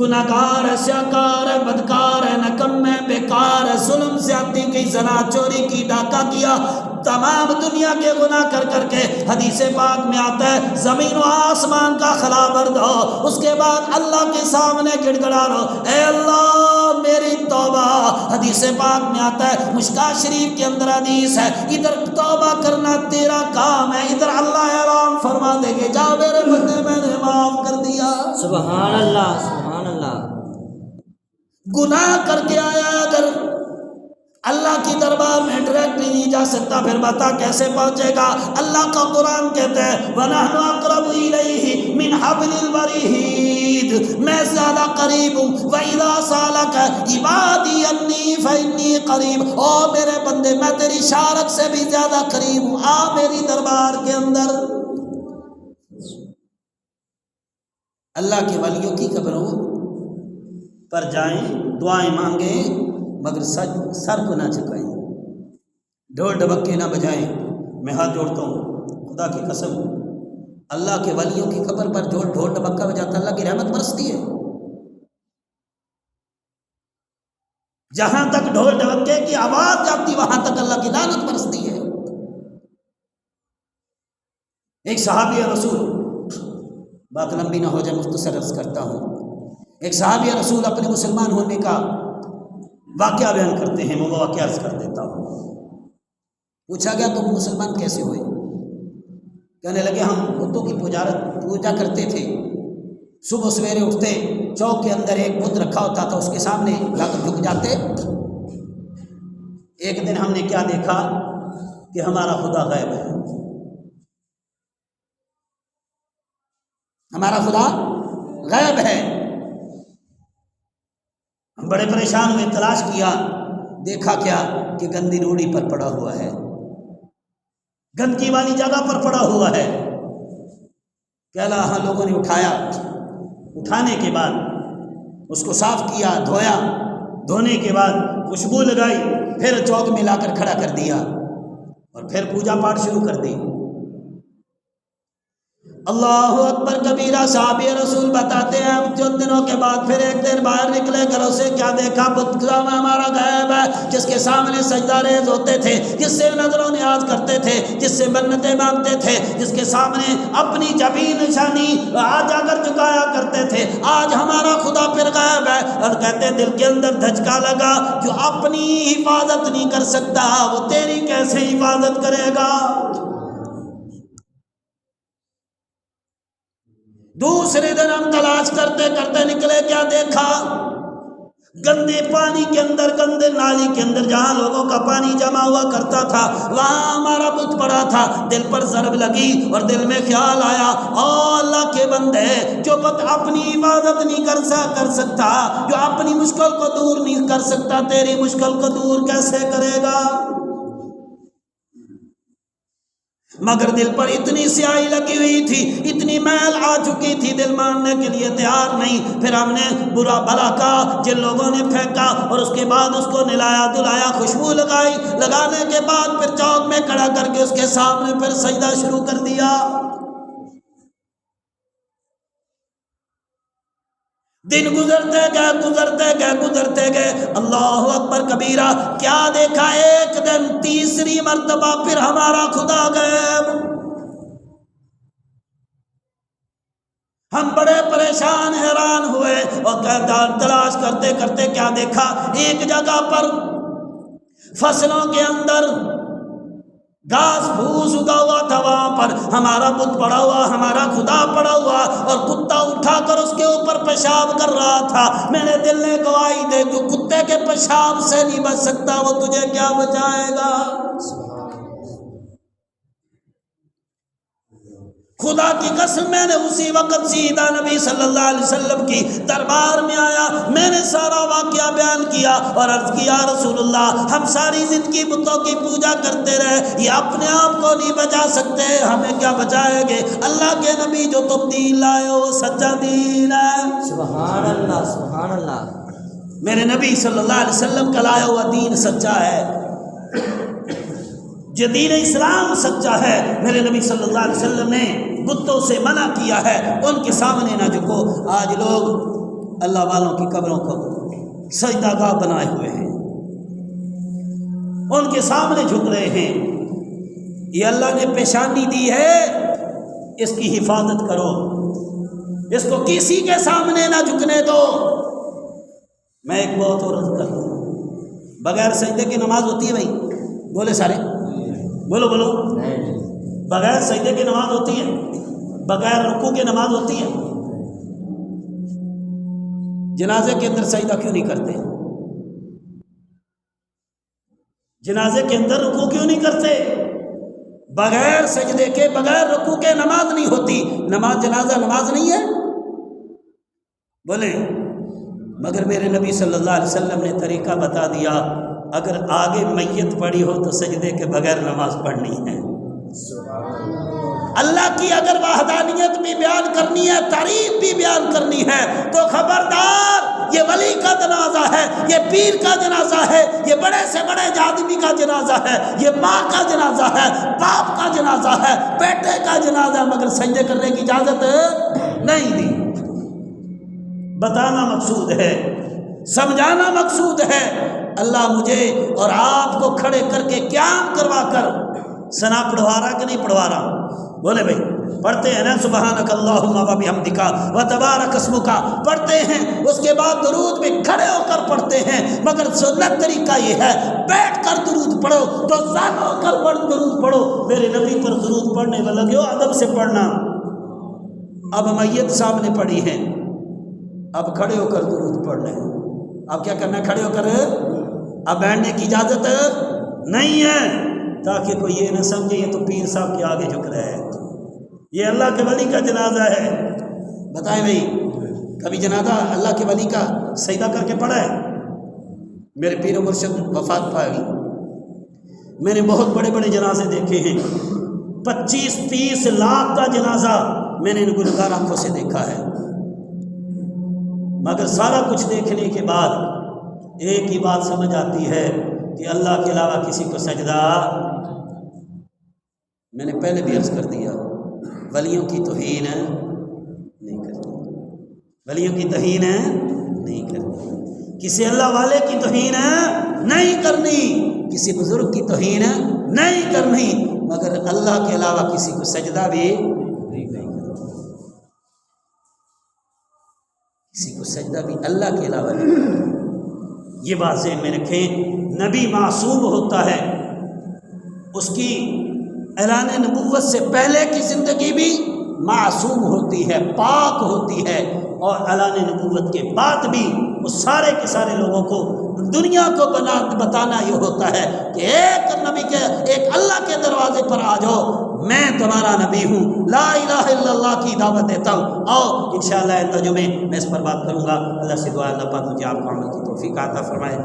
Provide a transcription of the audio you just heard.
गुनाहगार है, स्याकार है, बदकार है, नकम है, बेकार है, जुल्म ज्यादती की, ज़ना चोरी की, डाका किया, तमाम दुनिया के गुनाह कर करके हदीस पाक में आता है ज़मीन व आसमान का खला बर्द हो, उसके बाद अल्लाह के सामने गिड़गड़ा लो, ए अल्लाह मेरी तौबा। हदीस पाक में आता है, मुश्कात शरीफ के अंदर हदीस है, इधर तौबा करना तेरा काम है, इधर अल्लाह ऐलान फरमा देंगे जाओ मेरे बंदे मैंने माफ कर दिया। सुभान अल्लाह, सुभान अल्लाह। गुनाह करके आया अगर अल्लाह की दरबार में डायरेक्ट नहीं जा सकता, फिर बता कैसे पहुंचेगा। अल्लाह का कुरान कहता है वनहनु अक़रबु इलैहि मिन हब्लिल वरीद, मैं ज्यादा करीब हूँ। वइज़ा सअलका इबादी अन्नी फइन्नी करीब, ओ मेरे बंदे मैं तेरी शारक से भी ज्यादा करीब हूँ, आ मेरी दरबार के अंदर। अल्लाह के वलियों की कब्रों पर जाएं, दुआएं मांगें, मगर सर को ना झुकाएं, ढोल ढबक्के ना बजाएं। मैं हाथ जोड़ता हूँ, खुदा की कसम, अल्लाह के वलियों की कब्र पर ढोल ढबक्का बजाता अल्लाह की रहमत बरसती है। जहां तक ढोल ढबक्के की आवाज जाती वहां तक अल्लाह की लानत बरसती है। एक सहाबी रसूल, बात लंबी ना हो जाए मुख्तसर अर्ज करता हूँ, एक सहाबी रसूल अपने मुसलमान होने का वाक़या बयान करते हैं, मैं वो वाक़या अर्ज कर देता हूँ। पूछा गया तुम मुसलमान कैसे हुए? कहने लगे हम बुतों की पूजा करते थे, सुबह सवेरे उठते, चौक के अंदर एक बुत रखा होता था, उसके सामने जाकर झुक जाते। एक दिन हमने क्या देखा कि हमारा खुदा गायब है, हमारा खुदा गायब है। हम बड़े परेशान हुए, तलाश किया, देखा क्या कि गंदी रूढ़ी पर पड़ा हुआ है, गंदगी वाली जगह पर पड़ा हुआ है। कहला हाँ, लोगों ने उठाया, उठाने के बाद उसको साफ किया, धोया, धोने के बाद खुशबू लगाई, फिर चौक में लाकर खड़ा कर दिया और फिर पूजा पाठ शुरू कर दी। अल्लाह अकबर कबीरा। साहब रसूल बताते हैं जो दिनों के बाद फिर एक दिन बाहर निकले घरों से, क्या देखा? बुत हमारा गायब है, जिसके सामने सजदा रेज होते थे, जिससे नजरों न्याज करते थे, जिससे मन्नतें मांगते थे, जिसके सामने अपनी जबी निशानी आज जाकर झुकाया करते थे, आज हमारा खुदा फिर गायब है। और कहते दिल के अंदर धचका लगा, जो अपनी हिफाजत नहीं कर सकता वो तेरी कैसे हिफाजत करेगा। दूसरे दिन हम तलाश करते करते निकले, क्या देखा? गंदे पानी के अंदर, गंदे नाली के अंदर जहां लोगों का पानी जमा हुआ करता था, वहां हमारा बुत पड़ा था। दिल पर ज़रब लगी और दिल में ख्याल आया, ओ अल्लाह के बंदे, जो बुत अपनी इबादत नहीं कर सकता, जो अपनी मुश्किल को दूर नहीं कर सकता, तेरी मुश्किल को दूर कैसे करेगा। मगर दिल पर इतनी स्याही लगी हुई थी, इतनी मैल आ चुकी थी, दिल मानने के लिए तैयार नहीं। फिर हमने बुरा भला कहा, जिन लोगों ने फेंका, और उसके बाद उसको नहलाया धुलाया, खुशबू लगाई, लगाने के बाद फिर चौक में खड़ा करके उसके सामने फिर सजदा शुरू कर दिया। दिन गुजरते गए, गुजरते गए, गुजरते गए। अल्लाह अकबर कबीरा। क्या देखा? एक दिन तीसरी मर्तबा फिर हमारा खुदा गायब। हम बड़े परेशान हैरान हुए और तलाश करते करते क्या देखा? एक जगह पर फसलों के अंदर घास फूस उगा हुआ था, वहां पर हमारा बुत पड़ा हुआ, हमारा खुदा पड़ा हुआ, और कुत्ता उठाकर उसके ऊपर पेशाब कर रहा था। मेरे दिल ने गवाही दे, जो कुत्ते के पेशाब से नहीं बच सकता वो तुझे क्या बचाएगा। खुदा की कसम, मैंने उसी वक्त सीधा नबी सल्लल्लाहु अलैहि वसल्लम की दरबार में आया, मैंने सारा वाकया बयान किया और अर्ज किया, रसूलुल्लाह, हम सारी जिंदगी बुतों की पूजा करते रहे, ये अपने आप को नहीं बचा सकते, हमें क्या बचाएंगे। अल्लाह के नबी जो तुम दीन लाए हो वो सच्चा दीन है। सुभान अल्लाह, सुभान अल्लाह। मेरे नबी सल्लल्लाहु अलैहि वसल्लम का लाया हुआ दीन सच्चा है, जो दीन इस्लाम सच्चा है। मेरे नबी सल्लल्लाहु अलैहि वसल्लम ने बुतों से मना किया है, उनके सामने ना झुको। आज लोग اللہ والوں کی قبروں کو سجدہ گاہ بنائے ہوئے ہیں، ان کے سامنے جھک رہے ہیں۔ یہ اللہ نے پیشانی دی ہے، اس کی حفاظت کرو، اس کو کسی کے سامنے نہ جھکنے دو۔ میں ایک بہت اور عرض کر دوں، بغیر سجدے کی نماز ہوتی ہے بھائی؟ بولے سارے، بولو بولو، بغیر سجدے کی نماز ہوتی ہے؟ بغیر رکوع کی نماز ہوتی ہے؟ جنازے کے اندر سجدہ کیوں نہیں کرتے؟ جنازے کے اندر رکوع کیوں نہیں کرتے؟ بغیر سجدے کے، بغیر رکوع کے نماز نہیں ہوتی۔ نماز جنازہ نماز نہیں ہے؟ بولیں۔ مگر میرے نبی صلی اللہ علیہ وسلم نے طریقہ بتا دیا، اگر آگے میت پڑی ہو تو سجدے کے بغیر نماز پڑھنی ہے۔ اللہ کی اگر وحدانیت بھی بیان کرنی ہے، تعریف بھی بیان کرنی ہے، تو خبردار یہ ولی کا جنازہ ہے، یہ پیر کا جنازہ ہے، یہ بڑے سے بڑے آدمی کا جنازہ ہے، یہ ماں کا جنازہ ہے، باپ کا جنازہ ہے، بیٹے کا جنازہ ہے، مگر سجدے کرنے کی اجازت نہیں دی۔ بتانا مقصود ہے، سمجھانا مقصود ہے۔ اللہ مجھے اور آپ کو کھڑے کر کے قیام کروا کر ثنا پڑھوا رہا کہ نہیں پڑھوا رہا؟ بولے بھائی، پڑھتے ہیں نا سبحانک اللہم و بحمدک و تبارک اسمک، پڑھتے ہیں، اس کے بعد درود بھی کھڑے ہو کر پڑھتے ہیں، مگر سنت طریقہ یہ ہے بیٹھ کر درود پڑھو تو زان ہو کر درود پڑھو۔ میرے نبی پر درود پڑھنے میں لگے ہو، ادب سے پڑھنا۔ اب میت سامنے پڑی ہے، اب کھڑے ہو کر درود پڑھ رہے ہیں، اب کیا کرنا ہے؟ کھڑے ہو کر، اب بیٹھنے کی اجازت نہیں ہے، تاکہ کوئی یہ نہ سمجھے یہ تو پیر صاحب کے آگے جھک رہا ہے، یہ اللہ کے ولی کا جنازہ ہے۔ بتائیں بھائی، کبھی جنازہ اللہ کے ولی کا سجدہ کر کے پڑھا ہے؟ میرے پیر و مرشد وفات پا گئی، میں نے بہت بڑے بڑے جنازے دیکھے ہیں، 25-30 لاکھ کا جنازہ میں نے گنہگار آنکھوں سے دیکھا ہے، مگر سارا کچھ دیکھنے کے بعد ایک ہی بات سمجھ آتی ہے کہ اللہ کے علاوہ کسی کو سجدہ، میں نے پہلے بھی عرض کر دیا، ولیوں کی توہین نہیں کرنی، ولیوں کی توہین نہیں کرنی، کسی اللہ والے کی توہین نہیں کرنی، کسی بزرگ کی توہین نہیں کرنی، مگر اللہ کے علاوہ کسی کو سجدہ بھی نہیں کرنا، کسی کو سجدہ بھی اللہ کے علاوہ نہیں کرنا۔ یہ بات ذہن میں رکھیں، نبی معصوم ہوتا ہے، اس کی اعلان نبوت سے پہلے کی زندگی بھی معصوم ہوتی ہے، پاک ہوتی ہے، اور اعلان نبوت کے بعد بھی وہ سارے کے سارے لوگوں کو، دنیا کو بتانا یہ ہوتا ہے کہ ایک نبی کے، ایک اللہ کے دروازے پر آ جاؤ، میں تمہارا نبی ہوں، لا الہ الا اللہ کی دعوت دیتا ہوں۔ اور انشاءاللہ ترجمے میں اس پر بات کروں گا۔ اللہ سے دعا، اللہ پاک مجھے آپ کو عمل کی توفیق عطا فرمائے۔